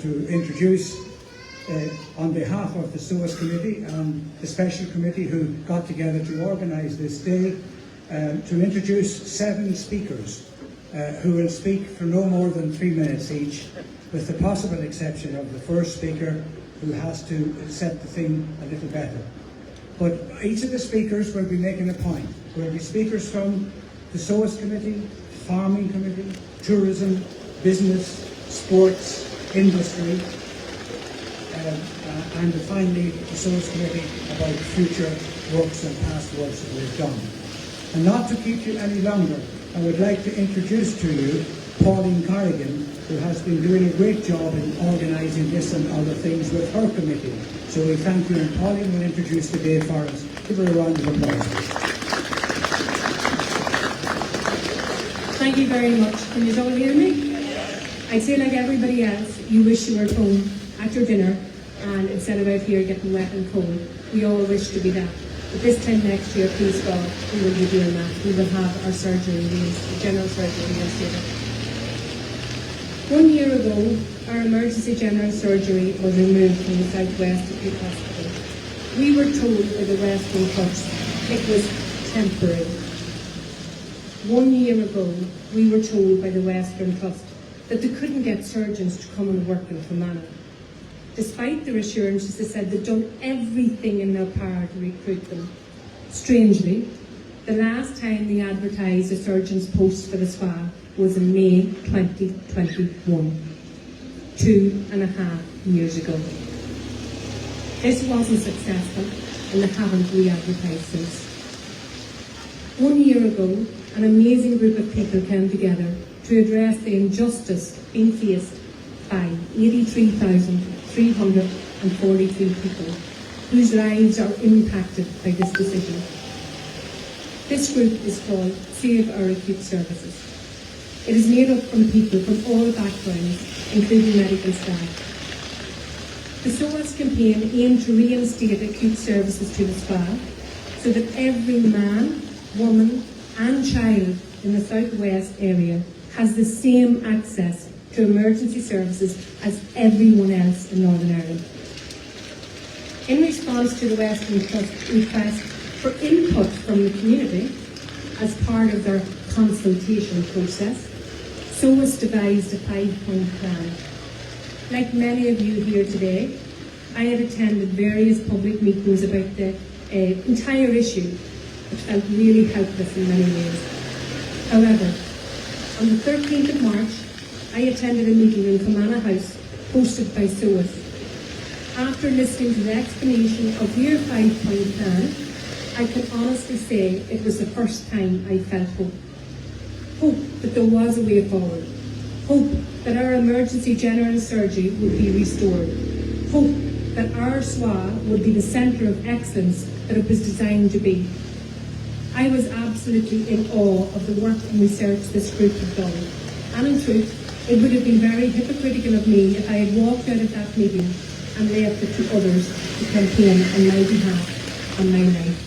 to introduce, on behalf of the SOAS committee and the special committee who got together to organise this day, to introduce 7 speakers who will speak for no more than 3 minutes each, with the possible exception of the first speaker, who has to set the thing a little better. But each of the speakers will be making a point. There will be speakers from the SOAS committee, farming committee, tourism, business, sports, industry, and finally the SOAS committee about future works and past works that we've done. And not to keep you any longer, I would like to introduce to you Pauline Corrigan, who has been doing a great job in organising this and other things with her committee. So we thank you, and Pauline will introduce the day for us. Give her a round of applause. Thank you very much. Can you all hear me? I'd say, like everybody else, you wish you were at home at your dinner, and instead of out here getting wet and cold. We all wish to be that. But this time next year, please God, we will be doing that. We will have our surgery, the general surgery reinstated. 1 year ago, our emergency general surgery was removed from the southwest acute hospital. We were told by the Western Trust it was temporary. 1 year ago, we were told by the Western Trust that they couldn't get surgeons to come and work in Fermanagh. Despite their assurances, they said they'd done everything in their power to recruit them. Strangely, the last time they advertised a surgeon's post for the SOAS was in May 2021, 2.5 years ago. This wasn't successful, and they haven't re-advertised since. 1 year ago, an amazing group of people came together to address the injustice being faced by 83,343 people whose lives are impacted by this decision. This group is called Save Our Acute Services. It is made up from people from all backgrounds, including medical staff. The SOAS campaign aimed to reinstate acute services to the SOAS so that every man, woman and child in the southwest area has the same access to emergency services as everyone else in Northern Ireland. In response to the Western Trust request for input from the community as part of their consultation process, SOAS devised a 5-point plan. Like many of you here today, I had attended various public meetings about the entire issue, which felt really helpless in many ways. However, on the 13th of March, I attended a meeting in Fermanagh House hosted by SOAS. After listening to the explanation of your 5-point plan, I can honestly say it was the first time I felt hope. Hope that there was a way forward. Hope that our emergency general surgery would be restored. Hope that our SOAS would be the centre of excellence that it was designed to be. I was absolutely in awe of the work and research this group had done. And in truth, it would have been very hypocritical of me if I had walked out of that meeting and left it to others to campaign on my behalf and my life.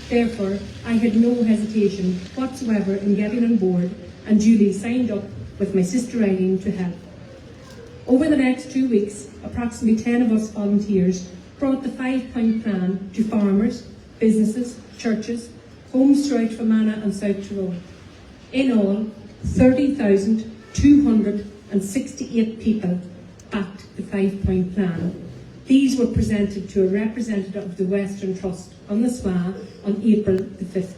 Therefore, I had no hesitation whatsoever in getting on board and duly signed up with my sister Pauline to help. Over the next 2 weeks, approximately 10 of us volunteers brought the 5-point plan to farmers, businesses, churches, homes throughout Fermanagh and South Tyrone. In all, 30,268 people backed the 5-point plan. These were presented to a representative of the Western Trust on the SOAS on April the 5th.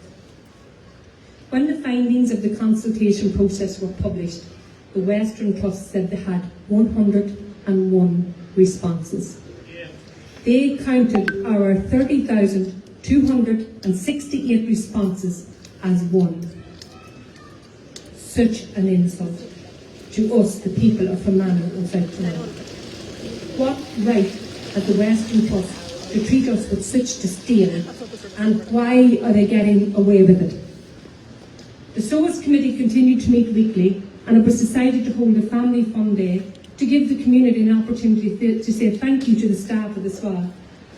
When the findings of the consultation process were published, the Western Trust said they had 101 responses. They counted our 30,268 responses as one. Such an insult to us, the people of Fermanagh and South Tyrone. What right has the Western Trust to treat us with such disdain, and why are they getting away with it? The SOAS committee continued to meet weekly, and it was decided to hold a family fun day to give the community an opportunity to say thank you to the staff of the SOAS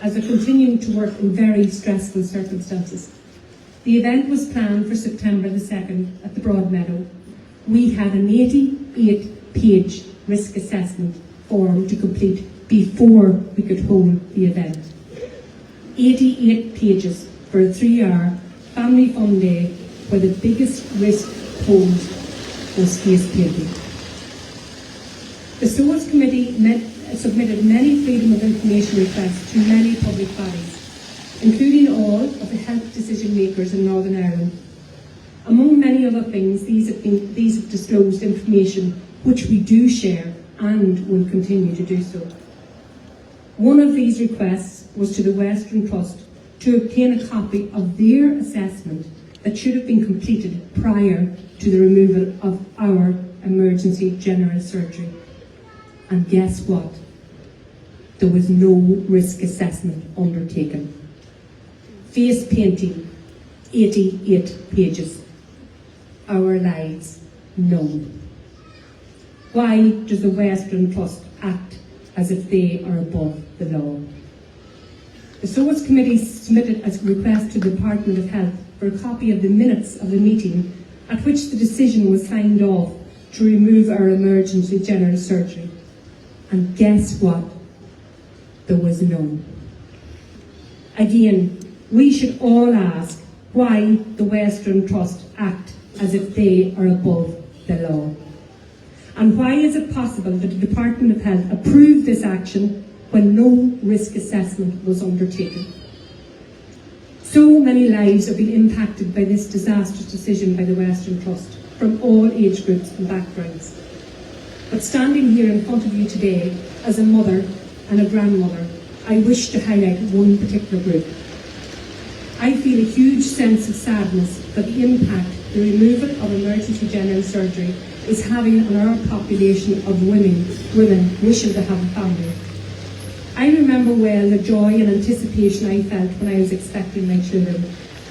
as they're continuing to work in very stressful circumstances. The event was planned for September the 2nd at the Broadmeadow. We had an 88-page risk assessment before we could hold the event. 88 pages for a 3-hour family fun day where the biggest risk posed was face painting. The SOAS committee submitted many freedom of information requests to many public bodies, including all of the health decision makers in Northern Ireland. Among many other things, these have disclosed information which we do share and will continue to do so. One of these requests was to the Western Trust to obtain a copy of their assessment that should have been completed prior to the removal of our emergency general surgery. And guess what? There was no risk assessment undertaken. Face painting, 88 pages. Our lives, none. Why does the Western Trust act as if they are above the law? The SOAS committee submitted a request to the Department of Health for a copy of the minutes of the meeting at which the decision was signed off to remove our emergency general surgery. And guess what? There was none. Again, we should all ask why the Western Trust act as if they are above the law. And why is it possible that the Department of Health approved this action when no risk assessment was undertaken? So many lives have been impacted by this disastrous decision by the Western Trust from all age groups and backgrounds. But standing here in front of you today as a mother and a grandmother, I wish to highlight one particular group. I feel a huge sense of sadness that the impact the removal of emergency general surgery is having on our population of women wishing to have a family. I remember well the joy and anticipation I felt when I was expecting my children,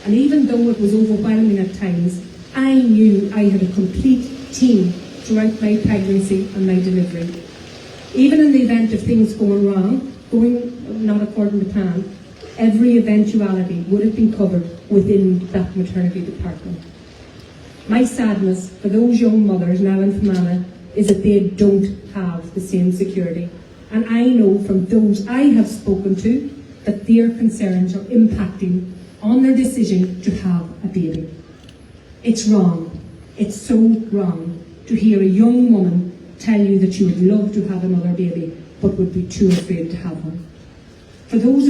and even though it was overwhelming at times, I knew I had a complete team throughout my pregnancy and my delivery. Even in the event of things going wrong, going not according to plan, every eventuality would have been covered within that maternity department. My sadness for those young mothers now in Fermanagh is that they don't have the same security. And I know from those I have spoken to that their concerns are impacting on their decision to have a baby. It's wrong. It's so wrong to hear a young woman tell you that she would love to have another baby but would be too afraid to have one. For those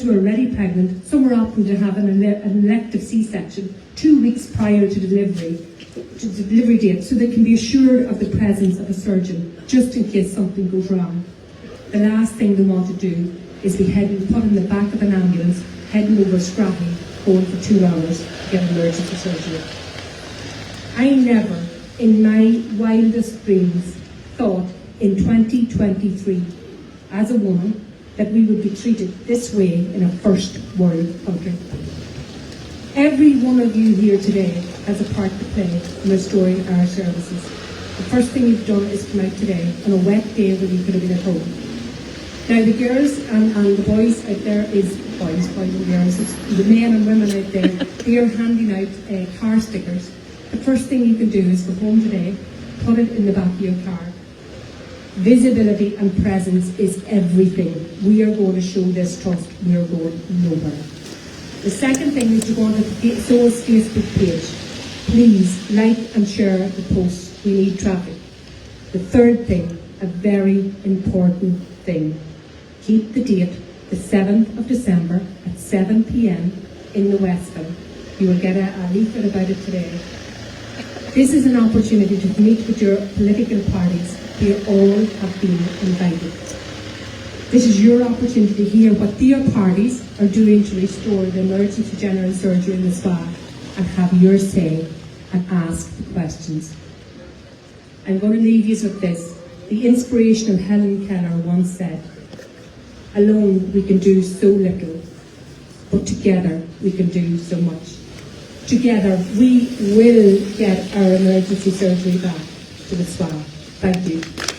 who are already pregnant, some are opting to have an elective C-section 2 weeks prior to delivery date, so they can be assured of the presence of a surgeon just in case something goes wrong. The last thing they want to do is be put in the back of an ambulance, heading over Scrappy, going for 2 hours to get emergency surgery. I never, in my wildest dreams, thought in 2023, as a woman, that we would be treated this way in a first world country. Every one of you here today has a part to play in restoring our services. The first thing you've done is come out today on a wet day when you could have been at home. Now the girls and the boys out there boys and girls, it's the men and women out there, they are handing out car stickers. The first thing you can do is go home today, put it in the back of your car. Visibility and presence is everything. We are going to show this trust. We are going nowhere. The second thing is to go on to the SOAS Facebook page. Please like and share the posts. We need traffic. The third thing, a very important thing. Keep the date, the 7th of December at 7 p.m. in the Westville. You will get a leaflet about it today. This is an opportunity to meet with your political parties. They all have been invited. This is your opportunity to hear what their parties are doing to restore the emergency general surgery in the SPA and have your say and ask the questions. I'm going to leave you with this. The inspirational Helen Keller once said, "Alone we can do so little, but together we can do so much." Together we will get our emergency surgery back to the SPA. Thank you.